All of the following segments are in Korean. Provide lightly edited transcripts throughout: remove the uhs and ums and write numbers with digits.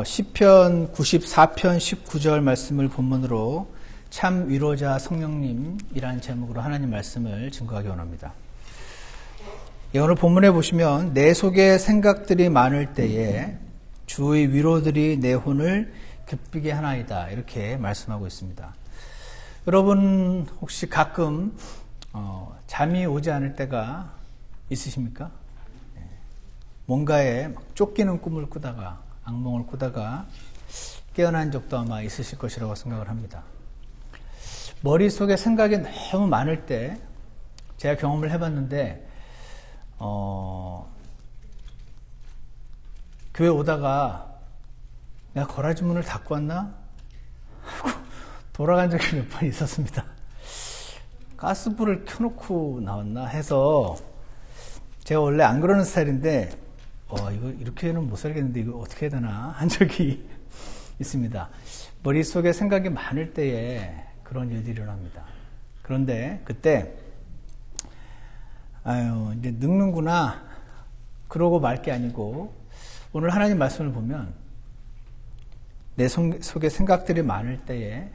시편 94편 19절 말씀을 본문으로 참 위로자 성령님이라는 제목으로 하나님 말씀을 증거하기 원합니다. 오늘 본문에 보시면 내 속에 생각들이 많을 때에 주의 위로들이 내 혼을 기쁘게 하나이다, 이렇게 말씀하고 있습니다. 여러분 혹시 가끔 잠이 오지 않을 때가 있으십니까? 뭔가에 막 쫓기는 꿈을 꾸다가, 악몽을 꾸다가 깨어난 적도 아마 있으실 것이라고 생각을 합니다. 머릿속에 생각이 너무 많을 때, 제가 경험을 해봤는데 교회 오다가 내가 거라지 문을 닫고 왔나? 하고 돌아간 적이 몇 번 있었습니다. 가스불을 켜놓고 나왔나 해서, 제가 원래 안 그러는 스타일인데 이거 이렇게는 못 살겠는데 이거 어떻게 해야 되나 한 적이 있습니다. 머릿속에 생각이 많을 때에 그런 일들이 일어납니다. 그런데 그때 이제 늙는구나 그러고 말 게 아니고, 오늘 하나님 말씀을 보면 내 속에 생각들이 많을 때에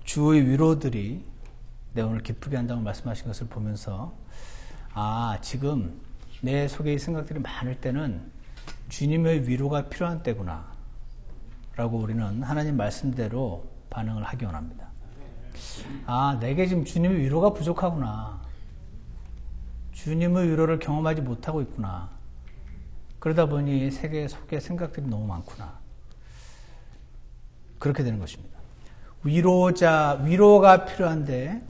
주의 위로들이 내 오늘 기쁘게 한다고 말씀하신 것을 보면서, 지금 내 속에 이 생각들이 많을 때는 주님의 위로가 필요한 때구나 라고 우리는 하나님 말씀대로 반응을 하기 원합니다. 내게 지금 주님의 위로가 부족하구나, 주님의 위로를 경험하지 못하고 있구나, 그러다 보니 세계 속에 생각들이 너무 많구나, 그렇게 되는 것입니다. 위로가 필요한데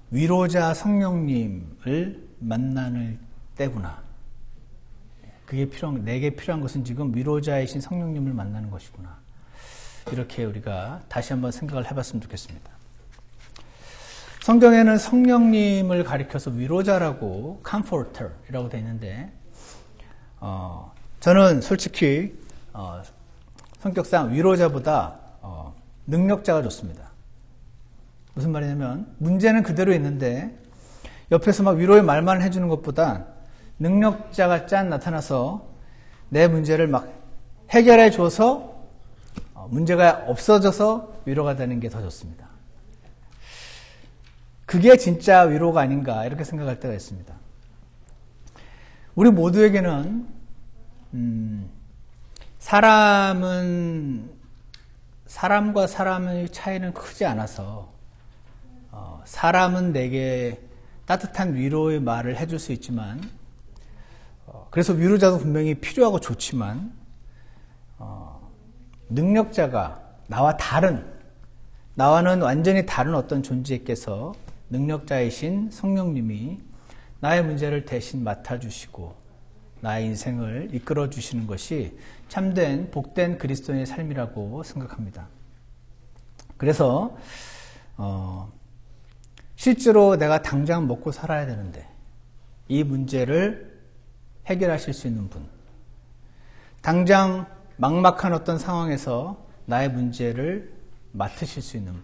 위로자 성령님을 만나는 때구나. 내게 필요한 것은 지금 위로자이신 성령님을 만나는 것이구나. 이렇게 우리가 다시 한번 생각을 해봤으면 좋겠습니다. 성경에는 성령님을 가리켜서 위로자라고 comforter이라고 되어 있는데, 저는 솔직히 성격상 위로자보다 능력자가 좋습니다. 무슨 말이냐면, 문제는 그대로 있는데 옆에서 막 위로의 말만 해주는 것보다 능력자가 나타나서 내 문제를 막 해결해 줘서 문제가 없어져서 위로가 되는 게 더 좋습니다. 그게 진짜 위로가 아닌가, 이렇게 생각할 때가 있습니다. 우리 모두에게는 사람과 사람의 차이는 크지 않아서 사람은 내게 따뜻한 위로의 말을 해줄 수 있지만, 그래서 위로자도 분명히 필요하고 좋지만, 능력자가 나와는 완전히 다른 어떤 존재께서, 능력자이신 성령님이 나의 문제를 대신 맡아주시고 나의 인생을 이끌어 주시는 것이 참된 복된 그리스도인의 삶이라고 생각합니다. 그래서 실제로 내가 당장 먹고 살아야 되는데 이 문제를 해결하실 수 있는 분, 당장 막막한 어떤 상황에서 나의 문제를 맡으실 수 있는 분,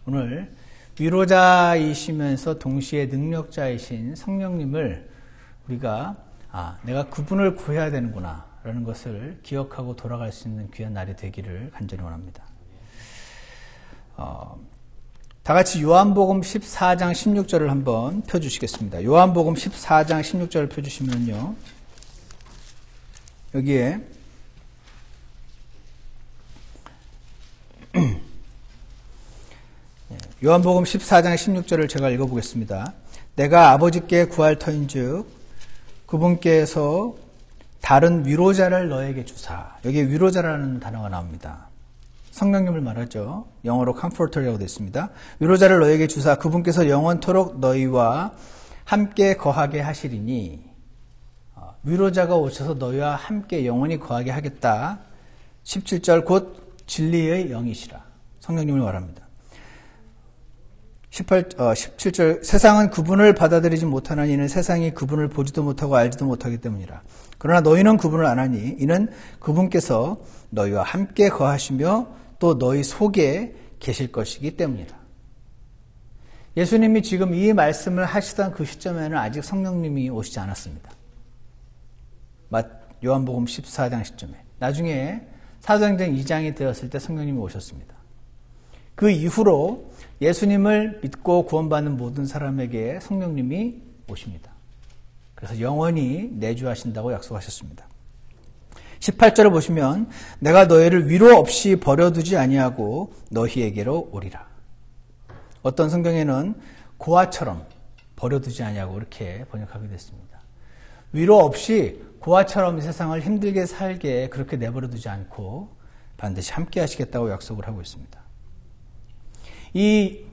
오늘 위로자이시면서 동시에 능력자이신 성령님을 우리가 내가 그분을 구해야 되는구나 라는 것을 기억하고 돌아갈 수 있는 귀한 날이 되기를 간절히 원합니다. 다 같이 요한복음 14장 16절을 한번 펴주시겠습니다. 요한복음 14장 16절을 펴주시면요, 여기에 요한복음 14장 16절을 제가 읽어보겠습니다. 내가 아버지께 구할 터인즉 그분께서 다른 위로자를 너에게 주사. 여기에 위로자라는 단어가 나옵니다. 성령님을 말하죠. 영어로 comforter이라고 되어 있습니다. 위로자를 너에게 주사 그분께서 영원토록 너희와 함께 거하게 하시리니, 위로자가 오셔서 너희와 함께 영원히 거하게 하겠다. 17절 곧 진리의 영이시라. 성령님을 말합니다. 17절 세상은 그분을 받아들이지 못하나니 이는 세상이 그분을 보지도 못하고 알지도 못하기 때문이라. 그러나 너희는 그분을 아나니 이는 그분께서 너희와 함께 거하시며 또 너희 속에 계실 것이기 때문이다. 예수님이 지금 이 말씀을 하시던 그 시점에는 아직 성령님이 오시지 않았습니다. 요한복음 14장 시점에. 나중에 사도행전 2장이 되었을 때 성령님이 오셨습니다. 그 이후로 예수님을 믿고 구원받는 모든 사람에게 성령님이 오십니다. 그래서 영원히 내주하신다고 약속하셨습니다. 18절을 보시면 내가 너희를 위로 없이 버려두지 아니하고 너희에게로 오리라. 어떤 성경에는 고아처럼 버려두지 아니하고 이렇게 번역하게 됐습니다. 위로 없이 고아처럼 세상을 힘들게 살게 그렇게 내버려두지 않고 반드시 함께 하시겠다고 약속을 하고 있습니다.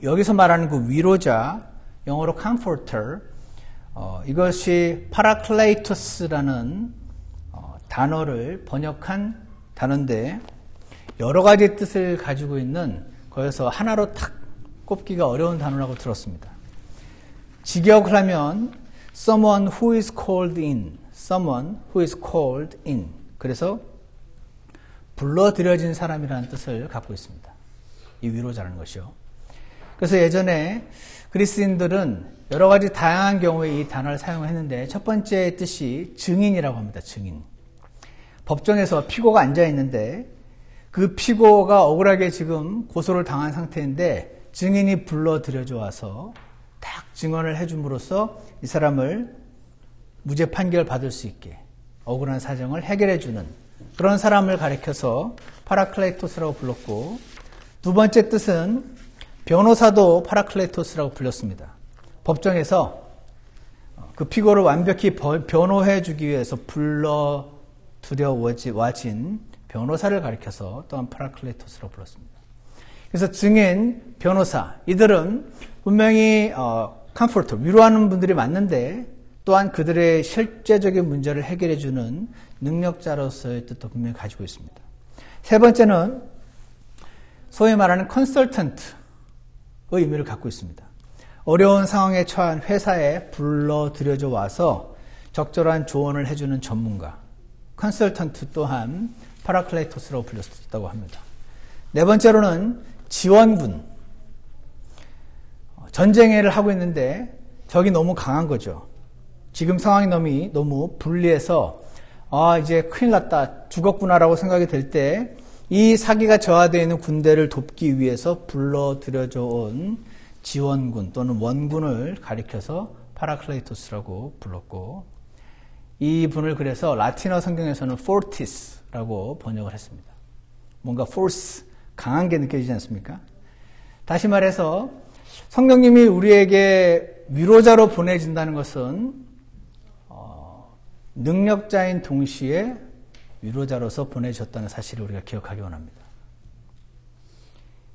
여기서 말하는 그 위로자, 영어로 comforter, 이것이 파라클레이토스라는 단어를 번역한 단어인데 여러 가지 뜻을 가지고 있는 거기서 하나로 탁 꼽기가 어려운 단어라고 들었습니다. 직역을 하면 someone who is called in, someone who is called in. 그래서 불러들여진 사람이라는 뜻을 갖고 있습니다. 이 위로자라는 것이요. 그래서 예전에 그리스인들은 여러 가지 다양한 경우에 이 단어를 사용했는데 첫 번째 뜻이 증인이라고 합니다. 증인. 법정에서 피고가 앉아 있는데 그 피고가 억울하게 지금 고소를 당한 상태인데 증인이 불러들여져 와서 딱 증언을 해줌으로써 이 사람을 무죄 판결 받을 수 있게 억울한 사정을 해결해 주는 그런 사람을 가리켜서 파라클레이토스라고 불렀고, 두 번째 뜻은 변호사도 파라클레이토스라고 불렸습니다. 법정에서 그 피고를 완벽히 변호해 주기 위해서 불러들여와진 변호사를 가리켜서 또한 파라클레이토스라고 불렀습니다. 그래서 증인, 변호사, 이들은 분명히 컴포터, 위로하는 분들이 맞는데 또한 그들의 실제적인 문제를 해결해 주는 능력자로서의 뜻도 분명히 가지고 있습니다. 세 번째는 소위 말하는 컨설턴트의 의미를 갖고 있습니다. 어려운 상황에 처한 회사에 불러들여져 와서 적절한 조언을 해주는 전문가, 컨설턴트 또한 파라클레이토스라고 불렸다고 합니다. 네 번째로는 지원군. 전쟁을 하고 있는데 적이 너무 강한 거죠. 지금 상황이 너무 불리해서 이제 큰일 났다, 죽었구나라고 생각이 될 때 이 사기가 저하되어 있는 군대를 돕기 위해서 불러들여져 온 지원군 또는 원군을 가리켜서 파라클레이토스라고 불렀고, 이 분을 그래서 라틴어 성경에서는 fortis라고 번역을 했습니다. 뭔가 force, 강한 게 느껴지지 않습니까? 다시 말해서 성령님이 우리에게 위로자로 보내진다는 것은 능력자인 동시에 위로자로서 보내주셨다는 사실을 우리가 기억하기 원합니다.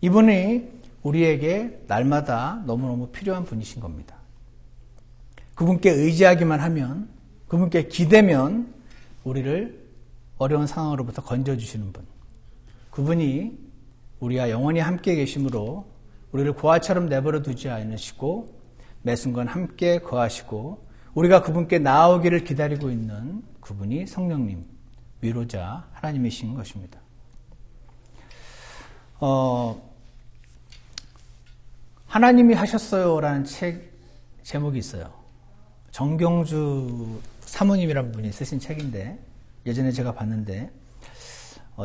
이분이 우리에게 날마다 너무너무 필요한 분이신 겁니다. 그분께 의지하기만 하면, 그분께 기대면 우리를 어려운 상황으로부터 건져주시는 분, 그분이 우리와 영원히 함께 계심으로 우리를 고아처럼 내버려 두지 않으시고 매 순간 함께 거하시고 우리가 그분께 나아오기를 기다리고 있는 그분이 성령님, 위로자 하나님이신 것입니다. 하나님이 하셨어요라는 책 제목이 있어요. 정경주 사모님이라는 분이 쓰신 책인데 예전에 제가 봤는데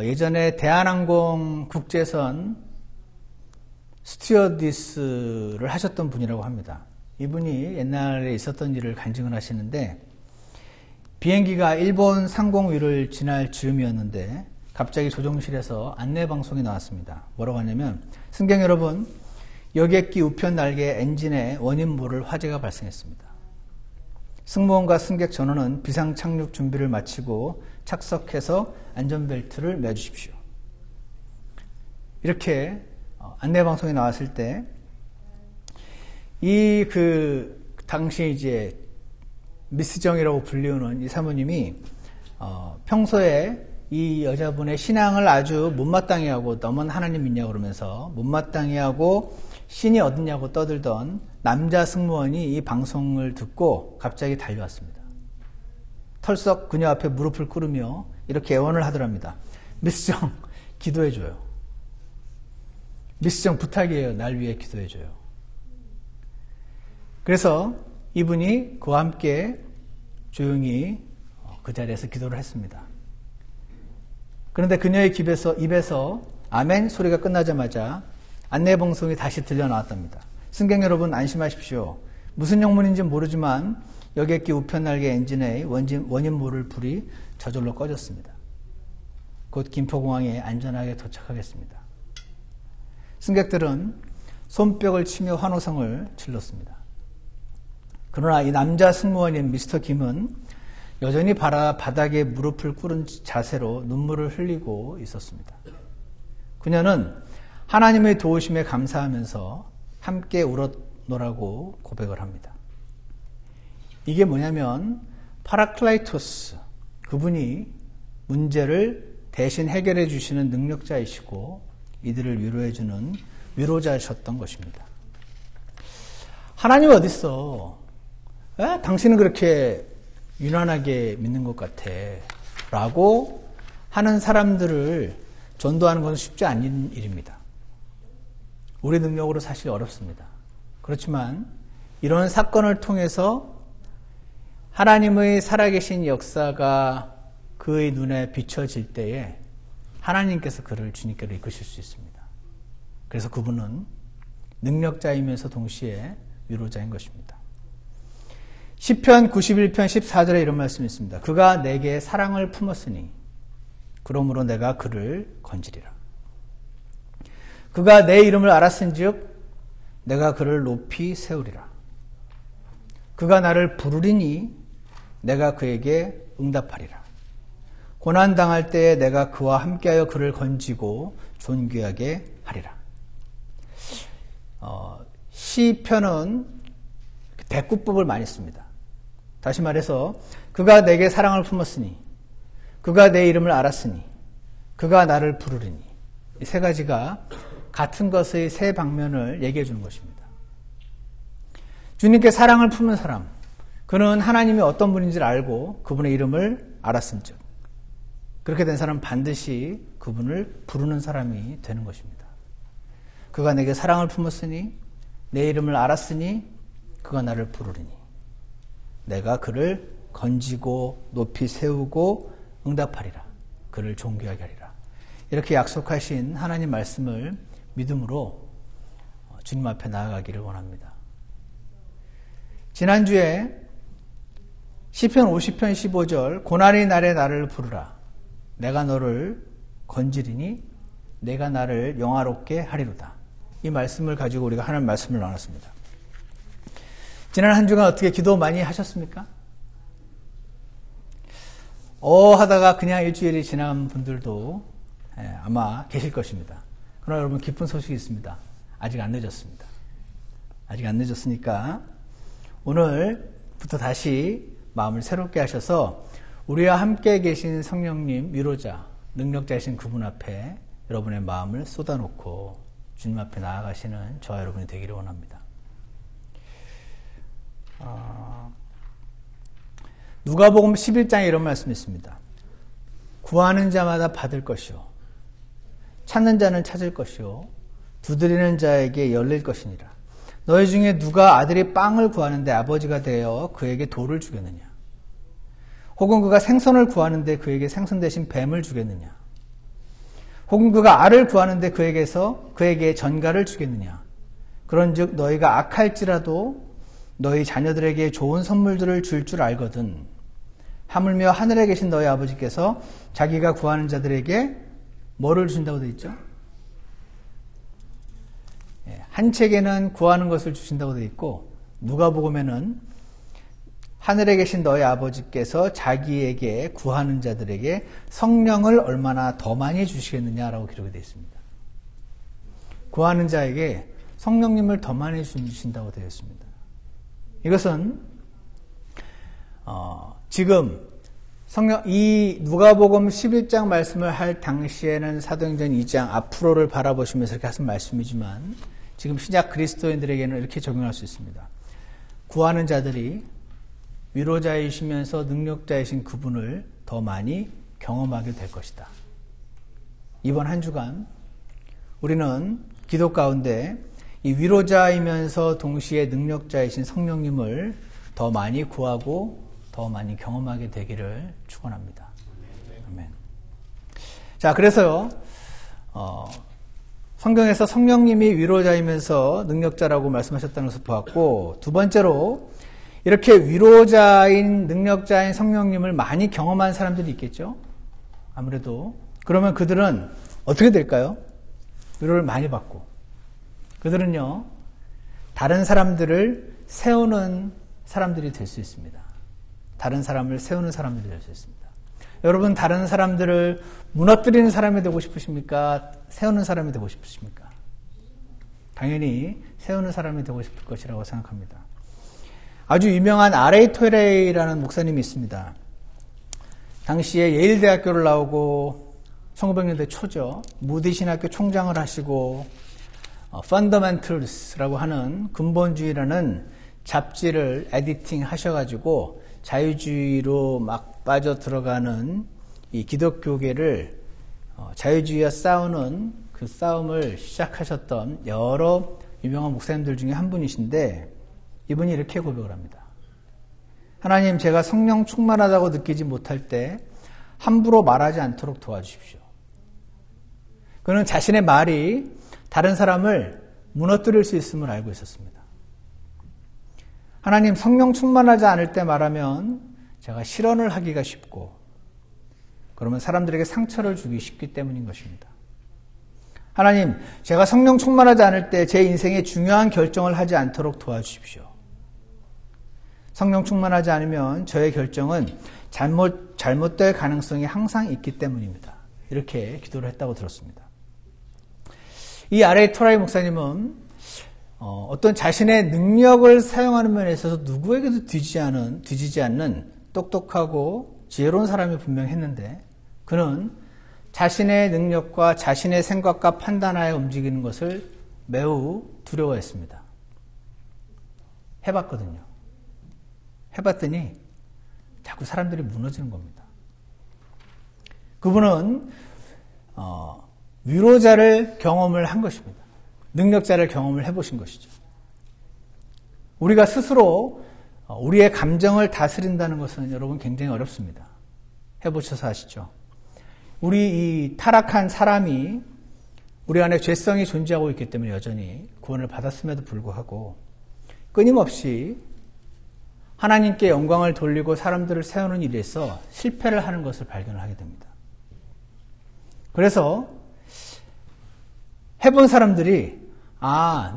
예전에 대한항공 국제선 스튜어디스를 하셨던 분이라고 합니다. 이분이 옛날에 있었던 일을 간증을 하시는데 비행기가 일본 상공 위를 지날 즈음이었는데 갑자기 조종실에서 안내방송이 나왔습니다. 뭐라고 하냐면, 승객 여러분, 여객기 우편 날개 엔진에 원인 모를 화재가 발생했습니다. 승무원과 승객 전원은 비상 착륙 준비를 마치고 착석해서 안전벨트를 매주십시오. 이렇게 안내방송이 나왔을 때 당시 이제 미스정이라고 불리우는 이 사모님이 평소에 이 여자분의 신앙을 아주 못마땅해 하고 너만 하나님 믿냐고 그러면서 못마땅해 하고 신이 어딨냐고 떠들던 남자 승무원이 이 방송을 듣고 갑자기 달려왔습니다. 털썩 그녀 앞에 무릎을 꿇으며 이렇게 애원을 하더랍니다. 미스정, 기도해줘요. 미스정 부탁이에요. 날 위해 기도해줘요. 그래서 이분이 그와 함께 조용히 그 자리에서 기도를 했습니다. 그런데 그녀의 입에서 아멘 소리가 끝나자마자 안내방송이 다시 들려 나왔답니다. 승객 여러분 안심하십시오. 무슨 영문인지 모르지만 여객기 우편날개 엔진의 원인 모를 불이 저절로 꺼졌습니다. 곧 김포공항에 안전하게 도착하겠습니다. 승객들은 손뼉을 치며 환호성을 질렀습니다. 그러나 이 남자 승무원인 미스터 김은 여전히 바닥에 무릎을 꿇은 자세로 눈물을 흘리고 있었습니다. 그녀는 하나님의 도우심에 감사하면서 함께 울었노라고 고백을 합니다. 이게 뭐냐면 파라클라이토스, 그분이 문제를 대신 해결해 주시는 능력자이시고 이들을 위로해 주는 위로자셨던 것입니다. 하나님 어디 있어? 당신은 그렇게 유난하게 믿는 것 같아 라고 하는 사람들을 전도하는 것은 쉽지 않은 일입니다. 우리 능력으로 사실 어렵습니다. 그렇지만 이런 사건을 통해서 하나님의 살아계신 역사가 그의 눈에 비춰질 때에 하나님께서 그를 주님께로 이끄실 수 있습니다. 그래서 그분은 능력자이면서 동시에 위로자인 것입니다. 시편 91편 14절에 이런 말씀이 있습니다. 그가 내게 사랑을 품었으니 그러므로 내가 그를 건지리라. 그가 내 이름을 알았은즉 내가 그를 높이 세우리라. 그가 나를 부르리니 내가 그에게 응답하리라. 고난당할 때에 내가 그와 함께하여 그를 건지고 존귀하게 하리라. 시편은 대꾸법을 많이 씁니다. 다시 말해서 그가 내게 사랑을 품었으니, 그가 내 이름을 알았으니, 그가 나를 부르리니, 이 세 가지가 같은 것의 세 방면을 얘기해 주는 것입니다. 주님께 사랑을 품은 사람, 그는 하나님이 어떤 분인지를 알고 그분의 이름을 알았음즉 그렇게 된 사람은 반드시 그분을 부르는 사람이 되는 것입니다. 그가 내게 사랑을 품었으니 내 이름을 알았으니 그가 나를 부르리니 내가 그를 건지고 높이 세우고 응답하리라. 그를 존귀하게 하리라. 이렇게 약속하신 하나님 말씀을 믿음으로 주님 앞에 나아가기를 원합니다. 지난주에 시편 50편 15절 고난의 날에 나를 부르라. 내가 너를 건지리니 내가 나를 영화롭게 하리로다. 이 말씀을 가지고 우리가 하나님 말씀을 나눴습니다. 지난 한 주간 어떻게 기도 많이 하셨습니까? 하다가 그냥 일주일이 지난 분들도 아마 계실 것입니다. 그러나 여러분 기쁜 소식이 있습니다. 아직 안 늦었습니다. 아직 안 늦었으니까 오늘부터 다시 마음을 새롭게 하셔서 우리와 함께 계신 성령님 위로자, 능력자이신 그분 앞에 여러분의 마음을 쏟아놓고 주님 앞에 나아가시는 저와 여러분이 되기를 원합니다. 누가복음 11장에 이런 말씀이 있습니다. 구하는 자마다 받을 것이요 찾는 자는 찾을 것이요 두드리는 자에게 열릴 것이니라. 너희 중에 누가 아들이 빵을 구하는데 아버지가 되어 그에게 돌을 주겠느냐? 혹은 그가 생선을 구하는데 그에게 생선 대신 뱀을 주겠느냐? 혹은 그가 알을 구하는데 그에게 전갈을 주겠느냐? 그런즉 너희가 악할지라도 너희 자녀들에게 좋은 선물들을 줄 줄 알거든. 하물며 하늘에 계신 너희 아버지께서 자기가 구하는 자들에게 뭐를 주신다고 되어 있죠? 한 책에는 구하는 것을 주신다고 되어 있고 누가복음에는 하늘에 계신 너희 아버지께서 자기에게 구하는 자들에게 성령을 얼마나 더 많이 주시겠느냐라고 기록이 되어 있습니다. 구하는 자에게 성령님을 더 많이 주신다고 되어 있습니다. 이것은 지금 이 누가복음 11장 말씀을 할 당시에는 사도행전 2장 앞으로를 바라보시면서 이렇게 하신 말씀이지만 지금 신약 그리스도인들에게는 이렇게 적용할 수 있습니다. 구하는 자들이 위로자이시면서 능력자이신 그분을 더 많이 경험하게 될 것이다. 이번 한 주간 우리는 기도 가운데 이 위로자이면서 동시에 능력자이신 성령님을 더 많이 구하고 더 더 많이 경험하게 되기를 축원합니다. 아멘. 자, 그래서요, 성경에서 성령님이 위로자이면서 능력자라고 말씀하셨다는 것을 보았고, 두 번째로 이렇게 위로자인 능력자인 성령님을 많이 경험한 사람들이 있겠죠? 아무래도. 그러면 그들은 어떻게 될까요? 위로를 많이 받고, 그들은요, 다른 사람들을 세우는 사람들이 될 수 있습니다. 다른 사람을 세우는 사람들이 될 수 있습니다. 여러분, 다른 사람들을 무너뜨리는 사람이 되고 싶으십니까? 세우는 사람이 되고 싶으십니까? 당연히 세우는 사람이 되고 싶을 것이라고 생각합니다. 아주 유명한 R.A. 토레이라는 목사님이 있습니다. 당시에 예일대학교를 나오고 1900년대 초죠. 무디 신학교 총장을 하시고 Fundamentals라고 하는 근본주의라는 잡지를 에디팅 하셔가지고 자유주의로 막 빠져 들어가는 이 기독교계를 자유주의와 싸우는 그 싸움을 시작하셨던 여러 유명한 목사님들 중에 한 분이신데, 이분이 이렇게 고백을 합니다. 하나님, 제가 성령 충만하다고 느끼지 못할 때 함부로 말하지 않도록 도와주십시오. 그는 자신의 말이 다른 사람을 무너뜨릴 수 있음을 알고 있었습니다. 하나님, 성령 충만하지 않을 때 말하면 제가 실언을 하기가 쉽고, 그러면 사람들에게 상처를 주기 쉽기 때문인 것입니다. 하나님, 제가 성령 충만하지 않을 때 제 인생에 중요한 결정을 하지 않도록 도와주십시오. 성령 충만하지 않으면 저의 결정은 잘못될 가능성이 항상 있기 때문입니다. 이렇게 기도를 했다고 들었습니다. 이 R.A. 토라이 목사님은 어떤 자신의 능력을 사용하는 면에 있어서 누구에게도 뒤지지 않는 똑똑하고 지혜로운 사람이 분명히 했는데, 그는 자신의 능력과 자신의 생각과 판단하에 움직이는 것을 매우 두려워했습니다. 해봤거든요. 해봤더니 자꾸 사람들이 무너지는 겁니다. 그분은 위로자를 경험을 한 것입니다. 능력자를 경험을 해보신 것이죠. 우리가 스스로 우리의 감정을 다스린다는 것은 여러분 굉장히 어렵습니다. 해보셔서 아시죠? 우리 이 타락한 사람이 우리 안에 죄성이 존재하고 있기 때문에 여전히 구원을 받았음에도 불구하고 끊임없이 하나님께 영광을 돌리고 사람들을 세우는 일에서 실패를 하는 것을 발견을 하게 됩니다. 그래서 해본 사람들이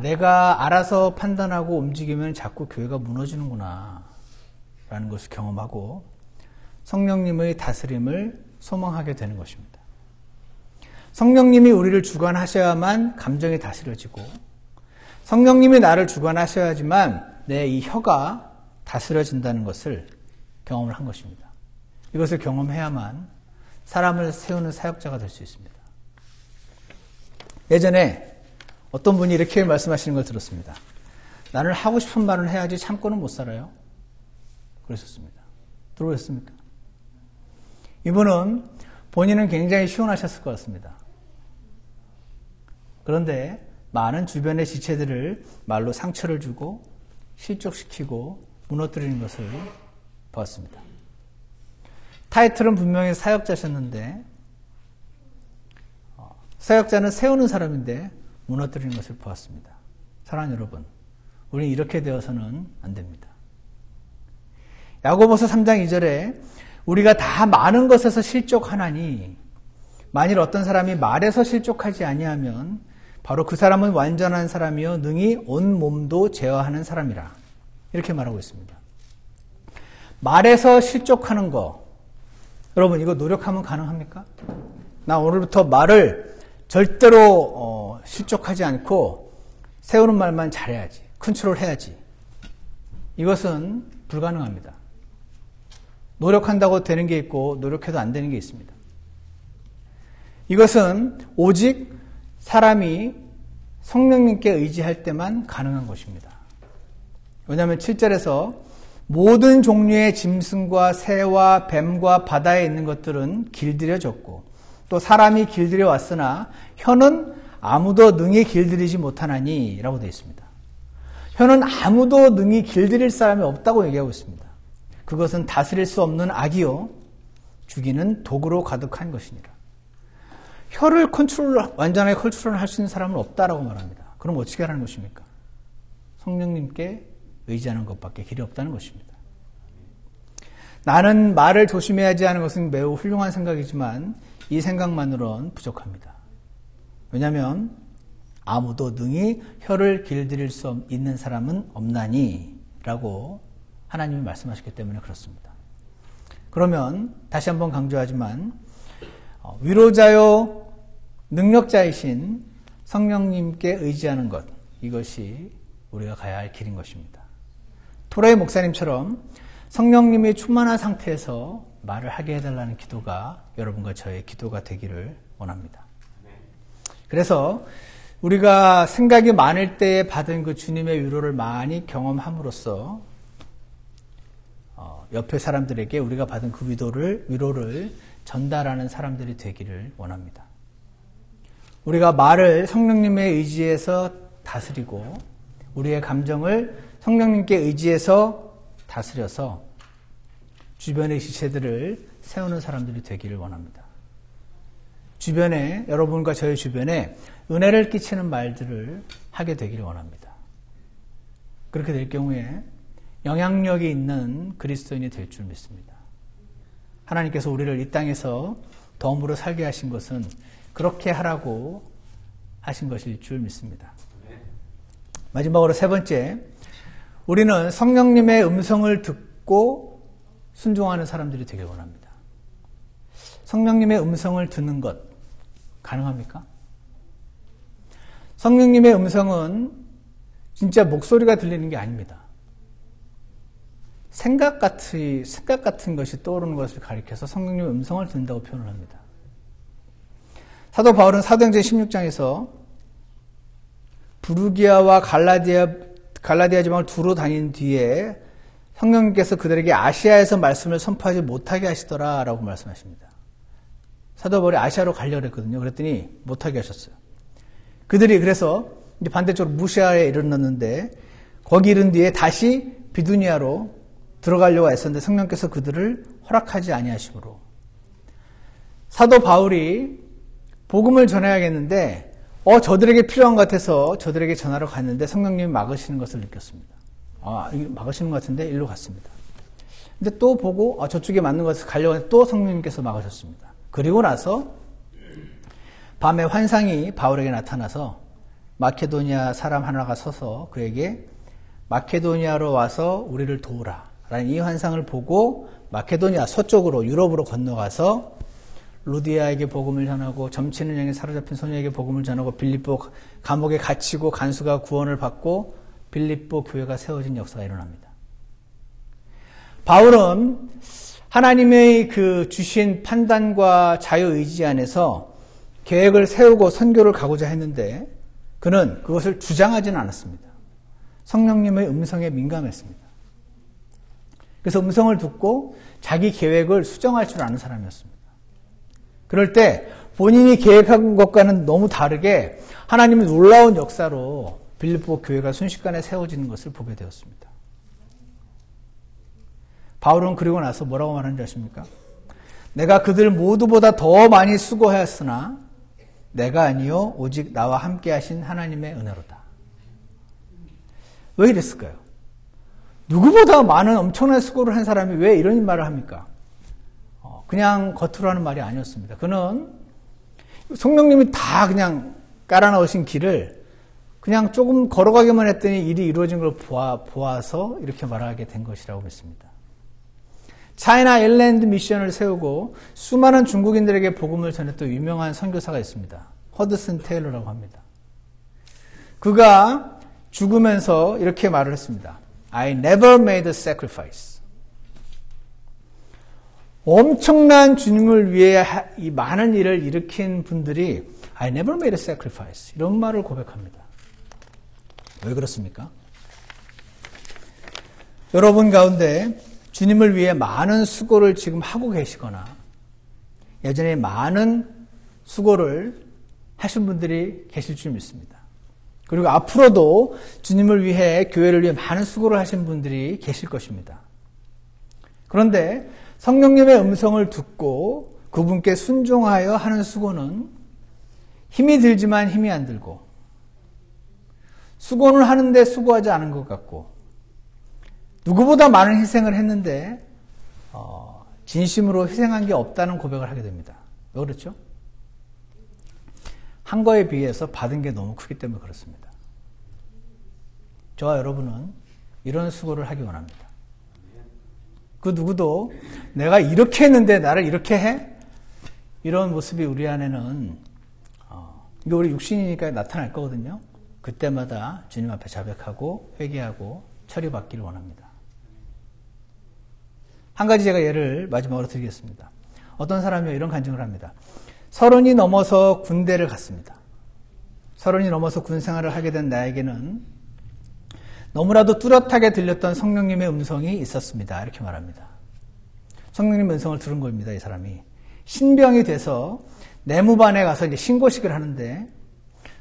내가 알아서 판단하고 움직이면 자꾸 교회가 무너지는구나 라는 것을 경험하고 성령님의 다스림을 소망하게 되는 것입니다. 성령님이 우리를 주관하셔야만 감정이 다스려지고, 성령님이 나를 주관하셔야지만 내 이 혀가 다스려진다는 것을 경험을 한 것입니다. 이것을 경험해야만 사람을 세우는 사역자가 될 수 있습니다. 예전에 어떤 분이 이렇게 말씀하시는 걸 들었습니다. 나는 하고 싶은 말을 해야지 참고는 못 살아요. 그러셨습니다. 들어보셨습니까? 이분은 본인은 굉장히 시원하셨을 것 같습니다. 그런데 많은 주변의 지체들을 말로 상처를 주고 실족시키고 무너뜨리는 것을 보았습니다. 타이틀은 분명히 사역자셨는데, 사역자는 세우는 사람인데 무너뜨리는 것을 보았습니다. 사랑하는 여러분, 우리는 이렇게 되어서는 안 됩니다. 야고보서 3장 2절에 우리가 다 많은 것에서 실족하나니 만일 어떤 사람이 말에서 실족하지 아니하면 바로 그 사람은 완전한 사람이요 능히 온 몸도 제어하는 사람이라. 이렇게 말하고 있습니다. 말에서 실족하는 거, 여러분 이거 노력하면 가능합니까? 나 오늘부터 말을 절대로 실족하지 않고 세우는 말만 잘해야지, 컨트롤해야지. 이것은 불가능합니다. 노력한다고 되는 게 있고 노력해도 안 되는 게 있습니다. 이것은 오직 사람이 성령님께 의지할 때만 가능한 것입니다. 왜냐하면 7절에서 모든 종류의 짐승과 새와 뱀과 바다에 있는 것들은 길들여졌고 또 사람이 길들여 왔으나 혀는 아무도 능히 길들이지 못하나니 라고 되어 있습니다. 혀는 아무도 능히 길들일 사람이 없다고 얘기하고 있습니다. 그것은 다스릴 수 없는 악이요 죽이는 독으로 가득한 것이니라. 혀를 완전하게 컨트롤할 수 있는 사람은 없다라고 말합니다. 그럼 어떻게 하라는 것입니까? 성령님께 의지하는 것밖에 길이 없다는 것입니다. 나는 말을 조심해야지 하는 것은 매우 훌륭한 생각이지만 이 생각만으로는 부족합니다. 왜냐하면 아무도 능히 혀를 길들일 수 있는 사람은 없나니 라고 하나님이 말씀하셨기 때문에 그렇습니다. 그러면 다시 한번 강조하지만 위로자요 능력자이신 성령님께 의지하는 것, 이것이 우리가 가야 할 길인 것입니다. 토라의 목사님처럼 성령님이 충만한 상태에서 말을 하게 해달라는 기도가 여러분과 저의 기도가 되기를 원합니다. 그래서 우리가 생각이 많을 때에 받은 그 주님의 위로를 많이 경험함으로써 옆에 사람들에게 우리가 받은 그 위로를 전달하는 사람들이 되기를 원합니다. 우리가 말을 성령님의 의지에서 다스리고 우리의 감정을 성령님께 의지해서 다스려서 주변의 지체들을 세우는 사람들이 되기를 원합니다. 주변에, 여러분과 저의 주변에 은혜를 끼치는 말들을 하게 되기를 원합니다. 그렇게 될 경우에 영향력이 있는 그리스도인이 될 줄 믿습니다. 하나님께서 우리를 이 땅에서 덤으로 살게 하신 것은 그렇게 하라고 하신 것일 줄 믿습니다. 마지막으로 세 번째, 우리는 성령님의 음성을 듣고 순종하는 사람들이 되길 원합니다. 성령님의 음성을 듣는 것 가능합니까? 성령님의 음성은 진짜 목소리가 들리는 게 아닙니다. 생각 같은 것이 떠오르는 것을 가리켜서 성령님의 음성을 듣는다고 표현을 합니다. 사도 바울은 사도행전 16장에서 부르기아와 갈라디아 지방을 두루 다닌 뒤에 성령님께서 그들에게 아시아에서 말씀을 선포하지 못하게 하시더라라고 말씀하십니다. 사도 바울이 아시아로 가려고 했거든요. 그랬더니 못하게 하셨어요. 그들이 그래서 이제 반대쪽으로 무시아에 이르렀는데 거기 이른 뒤에 다시 비두니아로 들어가려고 했었는데 성령께서 그들을 허락하지 아니하심으로 사도 바울이 복음을 전해야겠는데 저들에게 필요한 것 같아서 저들에게 전하러 갔는데 성령님이 막으시는 것을 느꼈습니다. 막으시는 것 같은데 일로 갔습니다. 근데 또 보고 저쪽에 맞는 것을 가려고 했는데 또 성령님께서 막으셨습니다. 그리고 나서 밤에 환상이 바울에게 나타나서 마케도니아 사람 하나가 서서 그에게 마케도니아로 와서 우리를 도우라 라는 이 환상을 보고 마케도니아 서쪽으로 유럽으로 건너가서 루디아에게 복음을 전하고 점치는 영에 사로잡힌 소녀에게 복음을 전하고 빌립보 감옥에 갇히고 간수가 구원을 받고 빌립보 교회가 세워진 역사가 일어납니다. 바울은 하나님의 그 주신 판단과 자유의지 안에서 계획을 세우고 선교를 가고자 했는데 그는 그것을 주장하지는 않았습니다. 성령님의 음성에 민감했습니다. 그래서 음성을 듣고 자기 계획을 수정할 줄 아는 사람이었습니다. 그럴 때 본인이 계획한 것과는 너무 다르게 하나님의 놀라운 역사로 빌립보 교회가 순식간에 세워지는 것을 보게 되었습니다. 바울은 그리고 나서 뭐라고 말하는지 아십니까? 내가 그들 모두보다 더 많이 수고하였으나 내가 아니요 오직 나와 함께 하신 하나님의 은혜로다. 왜 이랬을까요? 누구보다 많은 엄청난 수고를 한 사람이 왜 이런 말을 합니까? 그냥 겉으로 하는 말이 아니었습니다. 그는 성령님이 다 그냥 깔아넣으신 길을 그냥 조금 걸어가기만 했더니 일이 이루어진 걸 보아서 이렇게 말하게 된 것이라고 믿습니다. 차이나 아일랜드 미션을 세우고 수많은 중국인들에게 복음을 전했던 유명한 선교사가 있습니다. 허드슨 테일러라고 합니다. 그가 죽으면서 이렇게 말을 했습니다. I never made a sacrifice. 엄청난 주님을 위해 이 많은 일을 일으킨 분들이 I never made a sacrifice. 이런 말을 고백합니다. 왜 그렇습니까? 여러분 가운데 주님을 위해 많은 수고를 지금 하고 계시거나 예전에 많은 수고를 하신 분들이 계실 줄 믿습니다. 그리고 앞으로도 주님을 위해 교회를 위해 많은 수고를 하신 분들이 계실 것입니다. 그런데 성령님의 음성을 듣고 그분께 순종하여 하는 수고는 힘이 들지만 힘이 안 들고, 수고는 하는데 수고하지 않은 것 같고, 누구보다 많은 희생을 했는데 진심으로 희생한 게 없다는 고백을 하게 됩니다. 왜 그렇죠? 한 거에 비해서 받은 게 너무 크기 때문에 그렇습니다. 저와 여러분은 이런 수고를 하기 원합니다. 그 누구도 내가 이렇게 했는데 나를 이렇게 해? 이런 모습이 우리 안에는 이게 우리 육신이니까 나타날 거거든요. 그때마다 주님 앞에 자백하고 회개하고 처리받기를 원합니다. 한 가지 제가 예를 마지막으로 드리겠습니다. 어떤 사람이 이런 간증을 합니다. 30이 넘어서 군대를 갔습니다. 30이 넘어서 군 생활을 하게 된 나에게는 너무나도 뚜렷하게 들렸던 성령님의 음성이 있었습니다. 이렇게 말합니다. 성령님의 음성을 들은 겁니다. 이 사람이. 신병이 돼서 내무반에 가서 이제 신고식을 하는데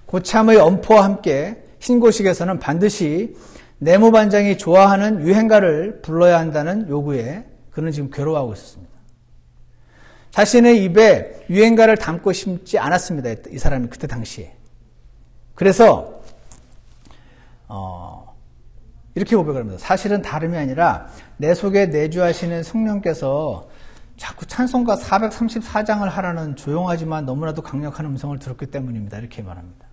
고참의 엄포와 함께 신고식에서는 반드시 내무반장이 좋아하는 유행가를 불러야 한다는 요구에 그는 지금 괴로워하고 있었습니다. 자신의 입에 유행가를 담고 싶지 않았습니다. 이 사람이 그때 당시에. 그래서 이렇게 고백을 합니다. 사실은 다름이 아니라 내 속에 내주하시는 성령께서 자꾸 찬송가 434장을 하라는 조용하지만 너무나도 강력한 음성을 들었기 때문입니다. 이렇게 말합니다.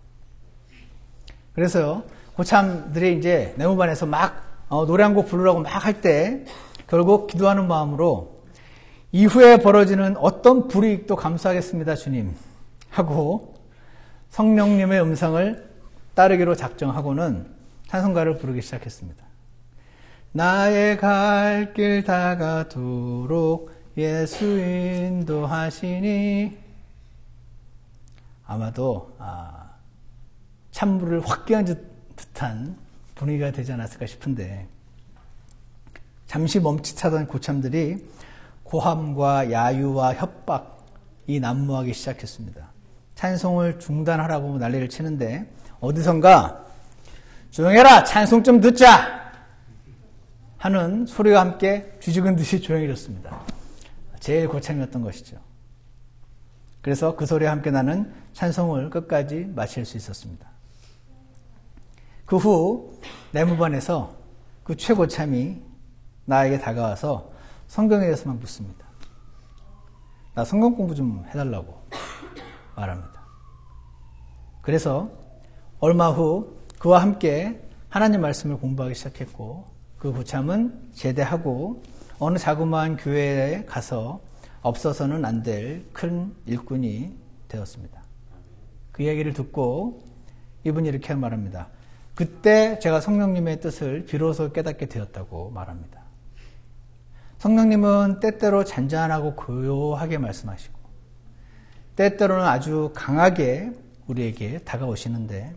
그래서요, 고참들이 이제 내무반에서 막 노래 한 곡 부르라고 막 할 때 결국 기도하는 마음으로 이후에 벌어지는 어떤 불이익도 감수하겠습니다, 주님. 하고 성령님의 음성을 따르기로 작정하고는 찬송가를 부르기 시작했습니다. 나의 갈 길 다가도록 예수 인도하시니. 아마도 찬물을 확 끼얹은 듯한 분위기가 되지 않았을까 싶은데, 잠시 멈칫하던 고참들이 고함과 야유와 협박이 난무하기 시작했습니다. 찬송을 중단하라고 난리를 치는데 어디선가 조용해라, 찬송 좀 듣자 하는 소리와 함께 쥐죽은 듯이 조용해졌습니다. 제일 고참이었던 것이죠. 그래서 그 소리와 함께 나는 찬송을 끝까지 마칠 수 있었습니다. 그 후 내무반에서 그 최고참이 나에게 다가와서 성경에 대해서만 묻습니다. 나 성경 공부 좀 해달라고 말합니다. 그래서 얼마 후 그와 함께 하나님 말씀을 공부하기 시작했고, 그 고참은 제대하고 어느 자그마한 교회에 가서 없어서는 안 될 큰 일꾼이 되었습니다. 그 얘기를 듣고 이분이 이렇게 말합니다. 그때 제가 성령님의 뜻을 비로소 깨닫게 되었다고 말합니다. 성령님은 때때로 잔잔하고 고요하게 말씀하시고 때때로는 아주 강하게 우리에게 다가오시는데,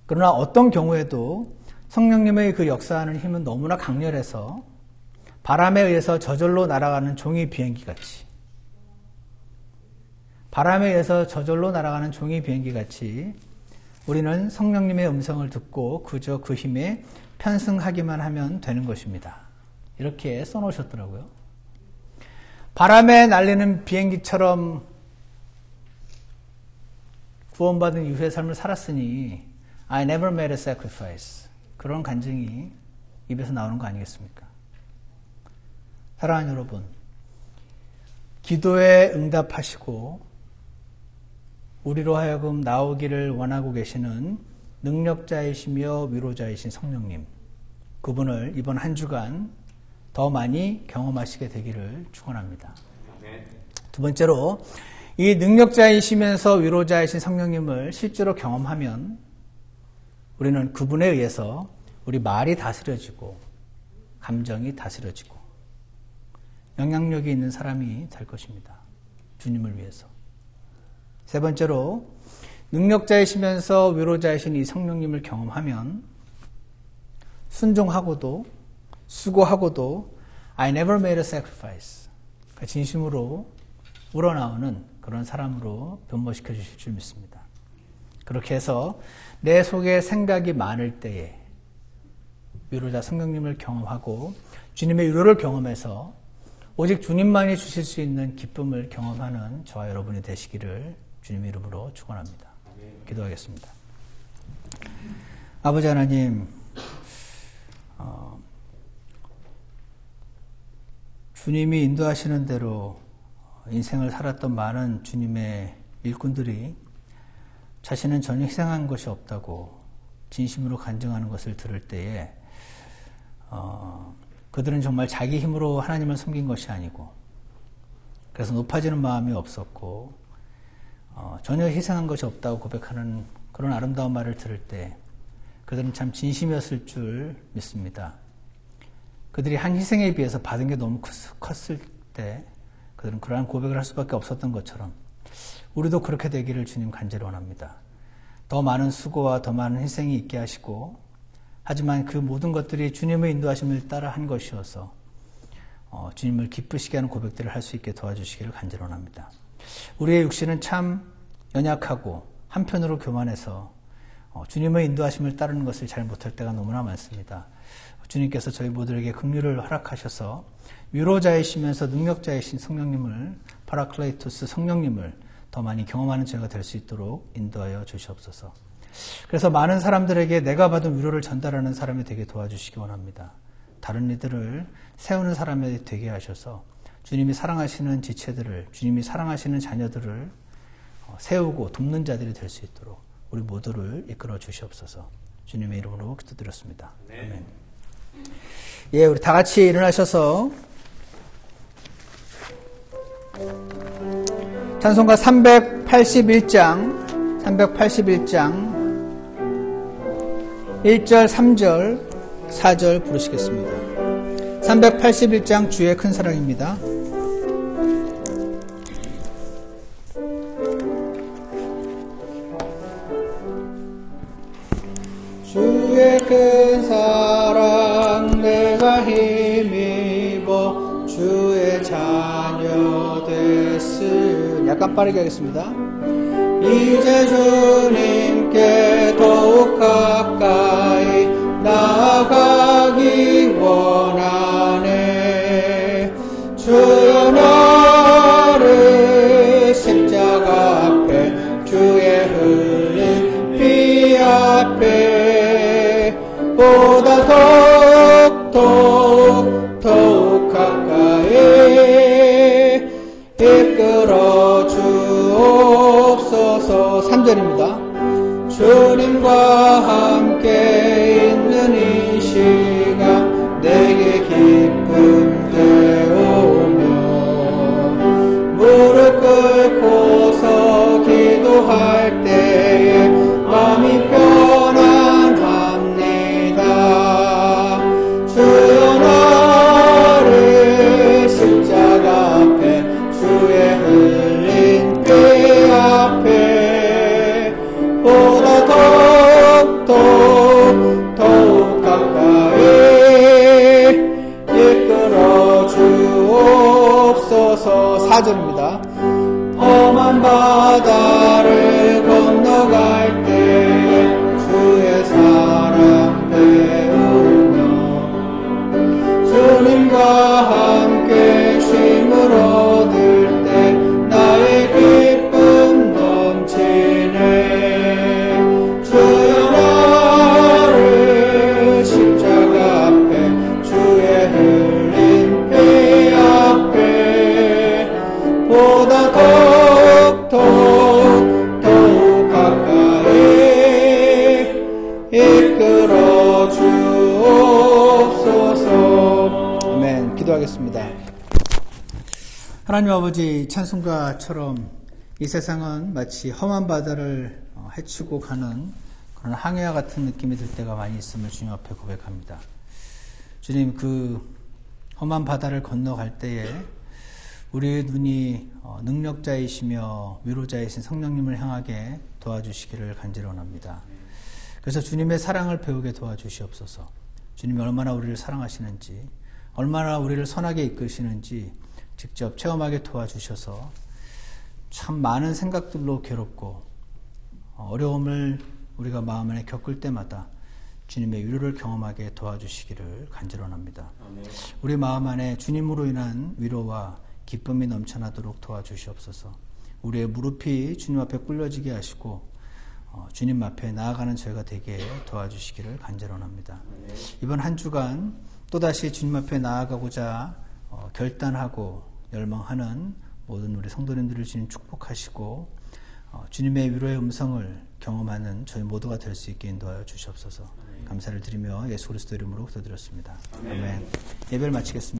그러나 어떤 경우에도 성령님의 그 역사하는 힘은 너무나 강렬해서 바람에 의해서 저절로 날아가는 종이 비행기 같이, 바람에 의해서 저절로 날아가는 종이 비행기 같이 우리는 성령님의 음성을 듣고 그저 그 힘에 편승하기만 하면 되는 것입니다. 이렇게 써놓으셨더라고요. 바람에 날리는 비행기처럼 구원받은 이후의 삶을 살았으니 I never made a sacrifice. 그런 간증이 입에서 나오는 거 아니겠습니까? 사랑하는 여러분, 기도에 응답하시고 우리로 하여금 나오기를 원하고 계시는 능력자이시며 위로자이신 성령님, 그분을 이번 한 주간 더 많이 경험하시게 되기를 축원합니다. 두 번째로, 이 능력자이시면서 위로자이신 성령님을 실제로 경험하면 우리는 그분에 의해서 우리 말이 다스려지고 감정이 다스려지고 영향력이 있는 사람이 될 것입니다. 주님을 위해서. 세 번째로, 능력자이시면서 위로자이신 이 성령님을 경험하면 순종하고도 수고하고도 I never made a sacrifice. 진심으로 우러나오는 그런 사람으로 변모시켜 주실 줄 믿습니다. 그렇게 해서 내 속에 생각이 많을 때에 위로자 성령님을 경험하고 주님의 위로를 경험해서 오직 주님만이 주실 수 있는 기쁨을 경험하는 저와 여러분이 되시기를 주님의 이름으로 축원합니다. 기도하겠습니다. 아버지 하나님, 주님이 인도하시는 대로 인생을 살았던 많은 주님의 일꾼들이 자신은 전혀 희생한 것이 없다고 진심으로 간증하는 것을 들을 때에 그들은 정말 자기 힘으로 하나님을 섬긴 것이 아니고 그래서 높아지는 마음이 없었고 전혀 희생한 것이 없다고 고백하는 그런 아름다운 말을 들을 때 그들은 참 진심이었을 줄 믿습니다. 그들이 한 희생에 비해서 받은 게 너무 컸을 때 그들은 그러한 고백을 할 수밖에 없었던 것처럼 우리도 그렇게 되기를 주님 간절히 원합니다. 더 많은 수고와 더 많은 희생이 있게 하시고 하지만 그 모든 것들이 주님의 인도하심을 따라 한 것이어서 주님을 기쁘시게 하는 고백들을 할 수 있게 도와주시기를 간절히 원합니다. 우리의 육신은 참 연약하고 한편으로 교만해서 주님의 인도하심을 따르는 것을 잘 못할 때가 너무나 많습니다. 주님께서 저희 모두에게 긍휼을 허락하셔서 위로자이시면서 능력자이신 성령님을 파라클레이토스 성령님을 더 많이 경험하는 저희가 될 수 있도록 인도하여 주시옵소서. 그래서 많은 사람들에게 내가 받은 위로를 전달하는 사람이 되게 도와주시기 원합니다. 다른 이들을 세우는 사람이 되게 하셔서 주님이 사랑하시는 지체들을, 주님이 사랑하시는 자녀들을 세우고 돕는 자들이 될 수 있도록 우리 모두를 이끌어 주시옵소서. 주님의 이름으로 기도드렸습니다. 아멘. 예, 우리 다 같이 일어나셔서 찬송가 381장 1절, 3절, 4절 부르시겠습니다. 381장 주의 큰 사랑입니다. 주의 큰 사랑 내가 힘입어 주의 자녀 됐으니 약간 빠르게 하겠습니다. 이제 주님께 더욱 가까이 나아가기 원하네. 주여 나를 십자가 앞에 주의 흘린 피 앞에 보다 더욱 가까이 이끌어 주옵소서. 3절입니다. 주님과 함께 있는 이 시간 내게 기쁨 되오며 무릎 꿇고서 기도할 때에 마음이 편안합니다. 주여 나를 십자가 앞에 주의 흘린 피 앞에 보다 더욱 가까이 이끌어 주옵소서. 4절입니다. 험한 바다를 건너갈 때 주의 사랑 배우며 주님과 함께 쉼을 얻을 때 나의 기쁨 넘치네. 주여 나를 십자가 앞에 주의 흘린 피 앞에 보다 더욱 가까이 이끌어 주옵소서. 아멘. 기도하겠습니다. 하나님 아버지, 찬송가처럼 이 세상은 마치 험한 바다를 헤치고 가는 그런 항해와 같은 느낌이 들 때가 많이 있음을 주님 앞에 고백합니다. 주님, 그 험한 바다를 건너갈 때에 우리의 눈이 능력자이시며 위로자이신 성령님을 향하게 도와주시기를 간절히 원합니다. 그래서 주님의 사랑을 배우게 도와주시옵소서. 주님이 얼마나 우리를 사랑하시는지, 얼마나 우리를 선하게 이끄시는지 직접 체험하게 도와주셔서 참 많은 생각들로 괴롭고 어려움을 우리가 마음 안에 겪을 때마다 주님의 위로를 경험하게 도와주시기를 간절원합니다. 우리 마음 안에 주님으로 인한 위로와 기쁨이 넘쳐나도록 도와주시옵소서. 우리의 무릎이 주님 앞에 꿇려지게 하시고 주님 앞에 나아가는 저희가 되게 도와주시기를 간절원합니다. 이번 한 주간 또다시 주님 앞에 나아가고자 결단하고 열망하는 모든 우리 성도님들을 주님 축복하시고 주님의 위로의 음성을 경험하는 저희 모두가 될 수 있게 인도하여 주시옵소서. 감사를 드리며 예수 그리스도 이름으로 기도드렸습니다. 아멘. 예배를 마치겠습니다.